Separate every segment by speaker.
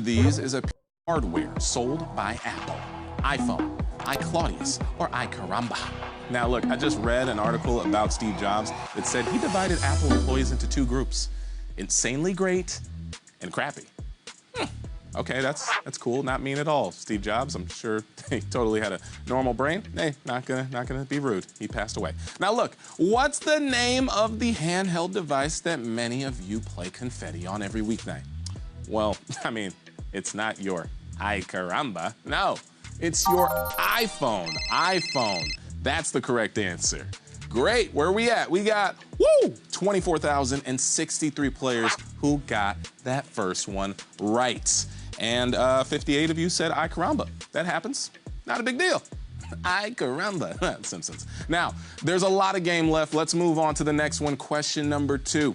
Speaker 1: These is a piece of hardware sold by Apple. iPhone, iClaudius, or iCaramba. Now look, I just read an article about Steve Jobs that said he divided Apple employees into two groups: insanely great and crappy. Okay, that's cool. Not mean at all, Steve Jobs. I'm sure he totally had a normal brain. Hey, not gonna be rude. He passed away. Now look, what's the name of the handheld device that many of you play confetti on every weeknight? Well, I mean, it's not your iCaramba. No, it's your iPhone. iPhone. That's the correct answer. Great, where are we at? We got, 24,063 players who got that first one right. And 58 of you said iCaramba. That happens. Not a big deal. iCaramba. Simpsons. Now, there's a lot of game left. Let's move on to the next one. Question number 2.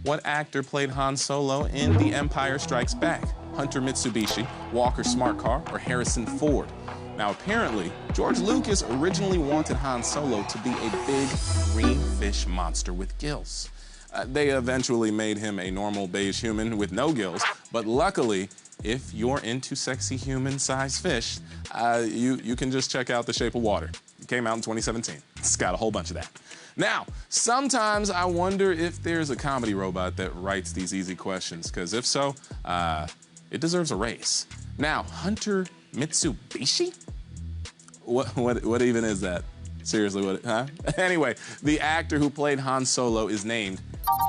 Speaker 1: What actor played Han Solo in The Empire Strikes Back? Hunter Mitsubishi, Walker Smart Car, or Harrison Ford? Now, apparently, George Lucas originally wanted Han Solo to be a big green fish monster with gills. They eventually made him a normal beige human with no gills, but luckily, if you're into sexy human-sized fish, you can just check out The Shape of Water. It came out in 2017. It's got a whole bunch of that. Now, sometimes I wonder if there's a comedy robot that writes these easy questions, because if so, it deserves a raise. Now, Hunter Mitsubishi? What even is that? Seriously, what, huh? Anyway, the actor who played Han Solo is named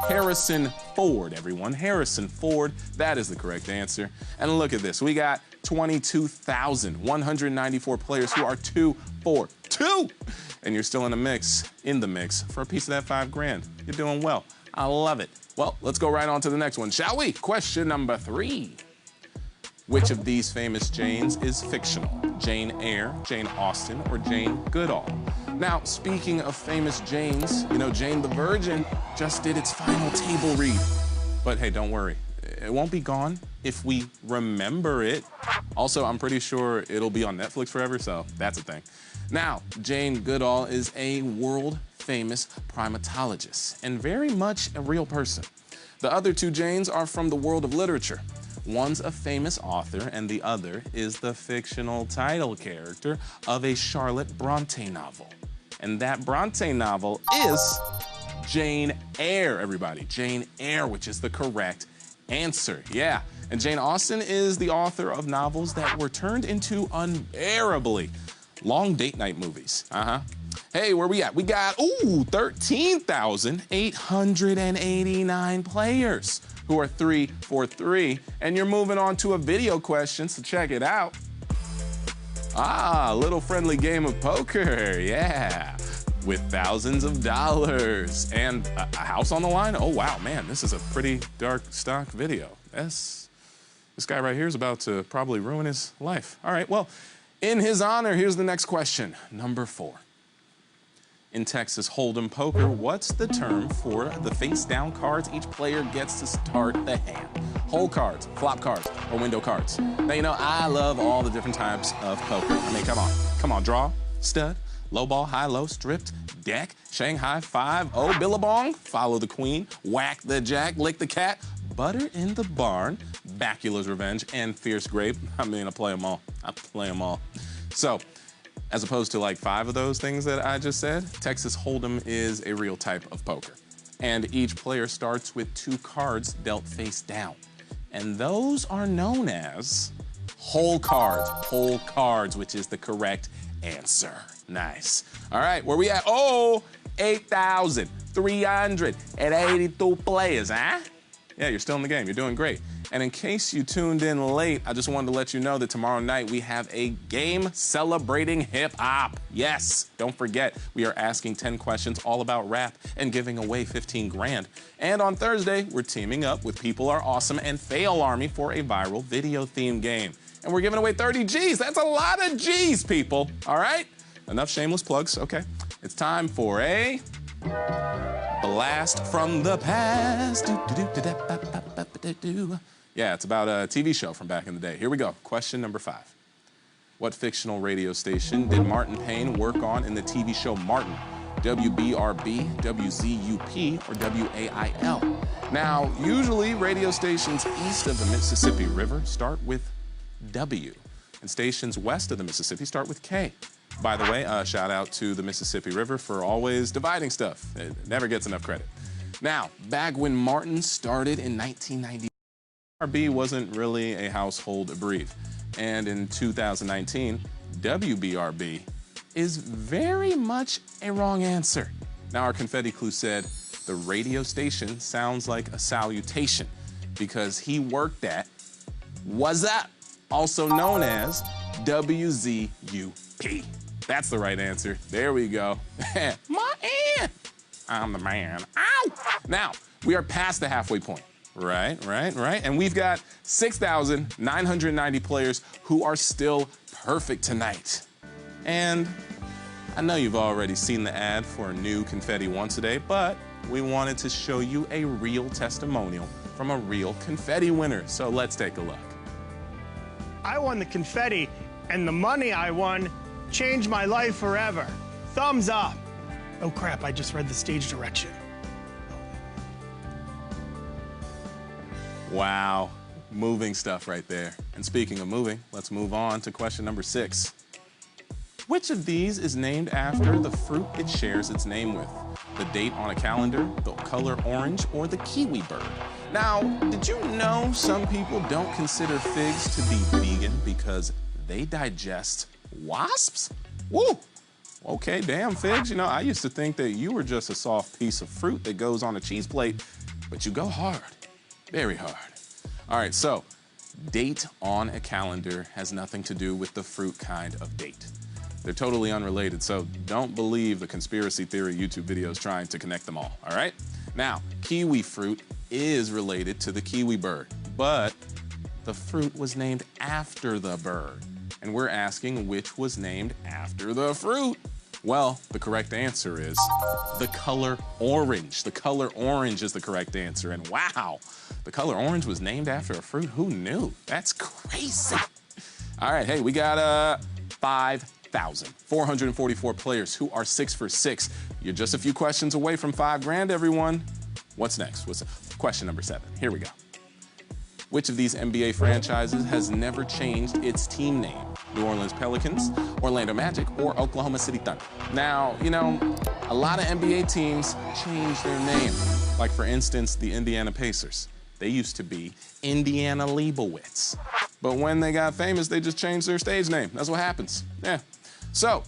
Speaker 1: Harrison Ford, everyone. Harrison Ford, that is the correct answer. And look at this, we got 22,194 players who are 2 for 2. And you're still in the mix for a piece of that $5 grand. You're doing well. I love it. Well, let's go right on to the next one, shall we? Question number 3. Which of these famous Janes is fictional? Jane Eyre, Jane Austen, or Jane Goodall? Now, speaking of famous Janes, you know, Jane the Virgin just did its final table read. But hey, don't worry. It won't be gone if we remember it. Also, I'm pretty sure it'll be on Netflix forever, so that's a thing. Now, Jane Goodall is a world-famous primatologist and very much a real person. The other two Janes are from the world of literature. One's a famous author, and the other is the fictional title character of a Charlotte Bronte novel. And that Bronte novel is Jane Eyre, everybody. Jane Eyre, which is the correct answer. Yeah, and Jane Austen is the author of novels that were turned into unbearably long date night movies. Hey, where we at? We got, 13,889 players who are 3 for 3. And you're moving on to a video question, so check it out. A little friendly game of poker, yeah. With thousands of dollars and a house on the line. Oh, wow, man, this is a pretty dark stock video. This guy right here is about to probably ruin his life. All right, well, in his honor, here's the next question, number 4. In Texas Hold'em poker, what's the term for the face-down cards each player gets to start the hand? Hole cards, flop cards, or window cards? Now, you know, I love all the different types of poker. I mean, come on, draw, stud, low ball, high low, stripped, deck, Shanghai 5-0, billabong, follow the queen, whack the jack, lick the cat, butter in the barn, Bacula's revenge, and fierce grape. I mean, I play them all. So, as opposed to like 5 of those things that I just said, Texas Hold'em is a real type of poker. And each player starts with 2 cards dealt face down. And those are known as hole cards. Hole cards, which is the correct answer. Nice. All right, where we at? 8,382 players, huh? Yeah, you're still in the game. You're doing great. And in case you tuned in late, I just wanted to let you know that tomorrow night we have a game celebrating hip-hop. Yes, don't forget, we are asking 10 questions all about rap and giving away 15 grand. And on Thursday, we're teaming up with People Are Awesome and Fail Army for a viral video-themed game. And we're giving away 30 G's. That's a lot of G's, people. All right? Enough shameless plugs. Okay. It's time for a blast from the past. Yeah, it's about a TV show from back in the day. Here we go. Question number 5. What fictional radio station did Martin Payne work on in the TV show Martin? WBRB, WZUP, or WAIL. Now, usually radio stations east of the Mississippi River start with W, and stations west of the Mississippi start with K. By the way, shout out to the Mississippi River for always dividing stuff. It never gets enough credit. Now, back when Martin started in 1990, WBRB wasn't really a household breed. And in 2019, WBRB is very much a wrong answer. Now, our confetti clue said the radio station sounds like a salutation because he worked at What's Up, also known as WZUP. That's the right answer. There we go. My aunt. I'm the man. Ow! Now, we are past the halfway point. Right. And we've got 6,990 players who are still perfect tonight. And I know you've already seen the ad for a new Confetti Once a Day, but we wanted to show you a real testimonial from a real confetti winner. So let's take a look.
Speaker 2: I won the confetti, and the money I won changed my life forever. Thumbs up. Oh crap, I just read the stage direction.
Speaker 1: Wow, moving stuff right there. And speaking of moving, let's move on to question number 6. Which of these is named after the fruit it shares its name with? The date on a calendar, the color orange, or the kiwi bird? Now, did you know some people don't consider figs to be vegan because they digest wasps? Woo! Okay, damn figs, you know, I used to think that you were just a soft piece of fruit that goes on a cheese plate, but you go hard. Very hard. All right, so date on a calendar has nothing to do with the fruit kind of date. They're totally unrelated, so don't believe the conspiracy theory YouTube videos trying to connect them all right? Now, kiwi fruit is related to the kiwi bird, but the fruit was named after the bird. And we're asking which was named after the fruit. Well, the correct answer is the color orange. The color orange is the correct answer. And wow, the color orange was named after a fruit. Who knew? That's crazy. All right, hey, we got 5,444 players who are 6 for 6. You're just a few questions away from $5,000, everyone. What's next? Question number 7. Here we go. Which of these NBA franchises has never changed its team name? New Orleans Pelicans, Orlando Magic, or Oklahoma City Thunder? Now, you know, a lot of NBA teams change their name. Like, for instance, the Indiana Pacers. They used to be Indiana Leibowitz. But when they got famous, they just changed their stage name. That's what happens. Yeah. So,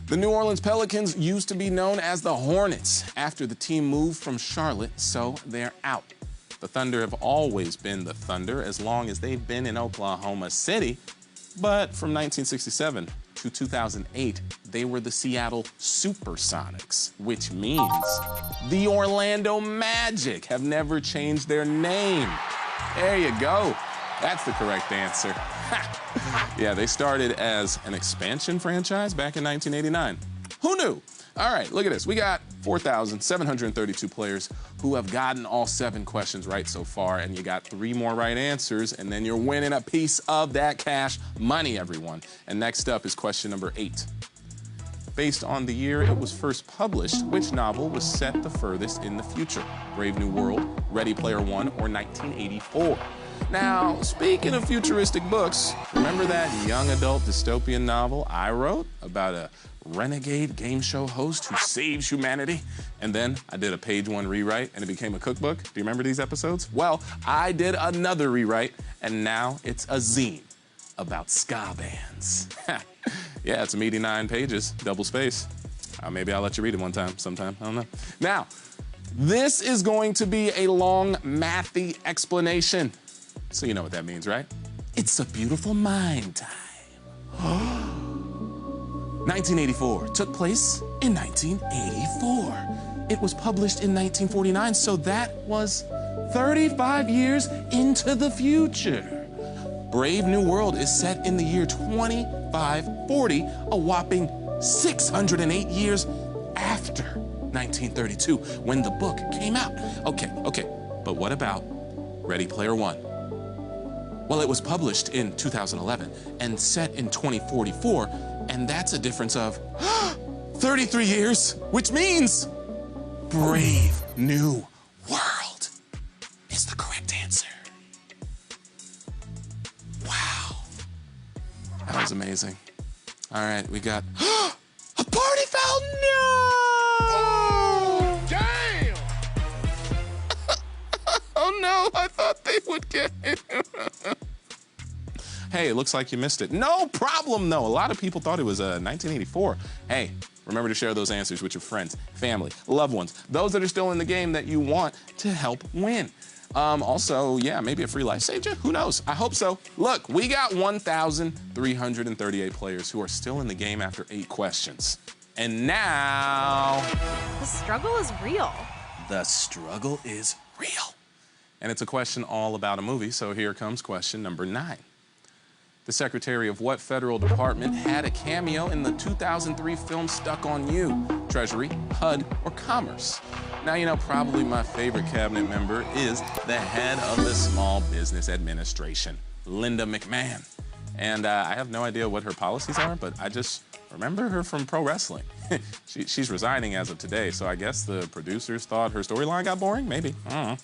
Speaker 1: the New Orleans Pelicans used to be known as the Hornets. After the team moved from Charlotte, so they're out. The Thunder have always been the Thunder as long as they've been in Oklahoma City. But from 1967 to 2008, they were the Seattle Supersonics, which means the Orlando Magic have never changed their name. There you go. That's the correct answer. Yeah, they started as an expansion franchise back in 1989. Who knew? All right, look at this. We got 4,732 players who have gotten all 7 questions right so far, and you got 3 more right answers, and then you're winning a piece of that cash money, everyone. And next up is question number 8. Based on the year it was first published, which novel was set the furthest in the future? Brave New World, Ready Player One, or 1984? Now, speaking of futuristic books, remember that young adult dystopian novel I wrote about a renegade game show host who saves humanity? And then I did a page 1 rewrite and it became a cookbook. Do you remember these episodes? Well, I did another rewrite and now it's a zine about ska bands. Yeah, it's 89 pages, double space. Maybe I'll let you read it one time, sometime, I don't know. Now, this is going to be a long mathy explanation. So you know what that means, right? It's a beautiful mind time. 1984 took place in 1984. It was published in 1949, so that was 35 years into the future. Brave New World is set in the year 2540, a whopping 608 years after 1932, when the book came out. Okay, but what about Ready Player One? Well, it was published in 2011 and set in 2044, and that's a difference of 33 years, which means Brave New World is the correct answer. Wow. That was amazing. All right, we got a party fountain. No!
Speaker 2: Oh, damn!
Speaker 1: Oh no, I thought they would get it. Hey, it looks like you missed it. No problem, though. A lot of people thought it was 1984. Hey, remember to share those answers with your friends, family, loved ones, those that are still in the game that you want to help win. Also, yeah, maybe a free life saved you. Who knows? I hope so. Look, we got 1,338 players who are still in the game after 8 questions. And now...
Speaker 3: The struggle is real.
Speaker 1: The struggle is real. And it's a question all about a movie, so here comes question number 9. The secretary of what federal department had a cameo in the 2003 film Stuck on You? Treasury, HUD, or Commerce? Now, you know, probably my favorite cabinet member is the head of the Small Business Administration, Linda McMahon. And I have no idea what her policies are, but I just remember her from pro wrestling. She's resigning as of today, so I guess the producers thought her storyline got boring? Maybe. I don't know.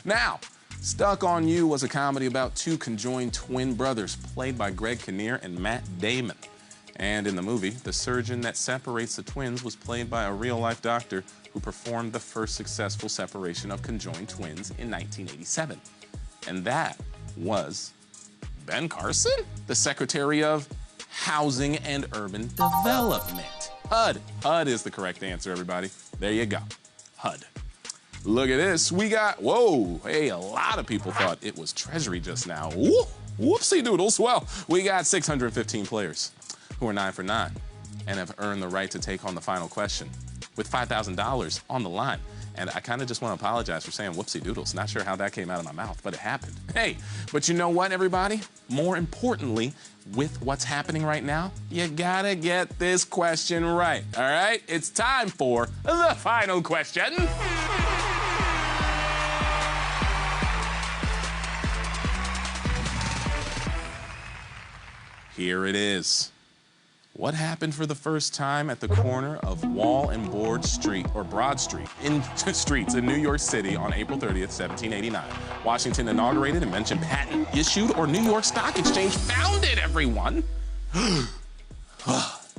Speaker 1: Now, Stuck on You was a comedy about 2 conjoined twin brothers played by Greg Kinnear and Matt Damon. And in the movie, the surgeon that separates the twins was played by a real-life doctor who performed the first successful separation of conjoined twins in 1987. And that was Ben Carson, the Secretary of Housing and Urban Development. HUD. HUD is the correct answer, everybody. There you go. HUD. Look at this. We got, whoa, hey, a lot of people thought it was Treasury just now. Whoopsie doodles. Well, we got 615 players who are 9 for 9 and have earned the right to take on the final question with $5,000 on the line. And I kind of just want to apologize for saying whoopsie doodles. Not sure how that came out of my mouth, but it happened. Hey, but you know what, everybody? More importantly, with what's happening right now, you gotta get this question right, all right? It's time for the final question. Here it is. What happened for the first time at the corner of Wall and Broad Street, or Broad Street, in streets in New York City on April 30th, 1789? Washington inaugurated, invention patent issued, or New York Stock Exchange founded, everyone?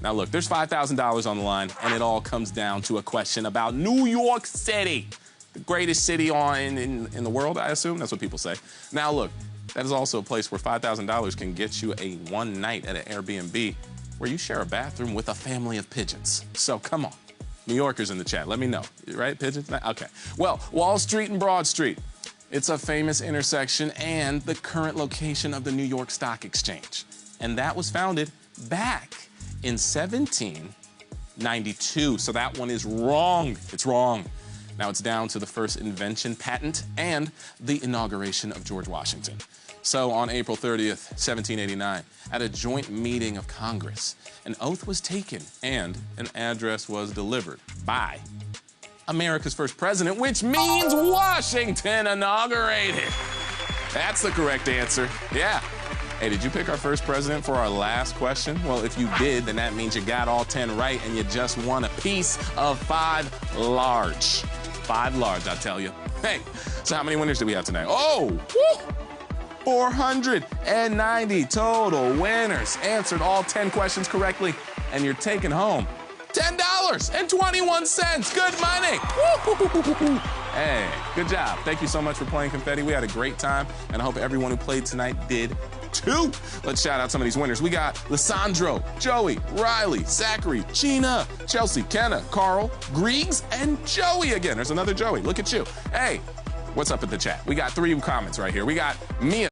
Speaker 1: Now look, there's $5,000 on the line, and it all comes down to a question about New York City. The greatest city in the world, I assume? That's what people say. Now look, that is also a place where $5,000 can get you a one night at an Airbnb where you share a bathroom with a family of pigeons. So come on, New Yorkers in the chat, let me know, right, pigeons? Okay, well, Wall Street and Broad Street. It's a famous intersection and the current location of the New York Stock Exchange. And that was founded back in 1792, so that one is wrong, it's wrong. Now it's down to the first invention patent and the inauguration of George Washington. So on April 30th, 1789, at a joint meeting of Congress, an oath was taken and an address was delivered by America's first president, which means Washington inaugurated. That's the correct answer. Yeah. Hey, did you pick our first president for our last question? Well, if you did, then that means you got all 10 right and you just won a piece of 5 large. 5 large, I tell you. Hey, so how many winners do we have tonight? Oh, woo! 490 total winners. Answered all 10 questions correctly, and you're taking home $10.21. Good money. Woo-hoo-hoo-hoo-hoo. Hey, good job. Thank you so much for playing Confetti. We had a great time, and I hope everyone who played tonight did too. Let's shout out some of these winners. We got Lissandro, Joey, Riley, Zachary, Gina, Chelsea, Kenna, Carl, Griggs, and Joey again. There's another Joey. Look at you. Hey, what's up in the chat? We got 3 comments right here. We got Mia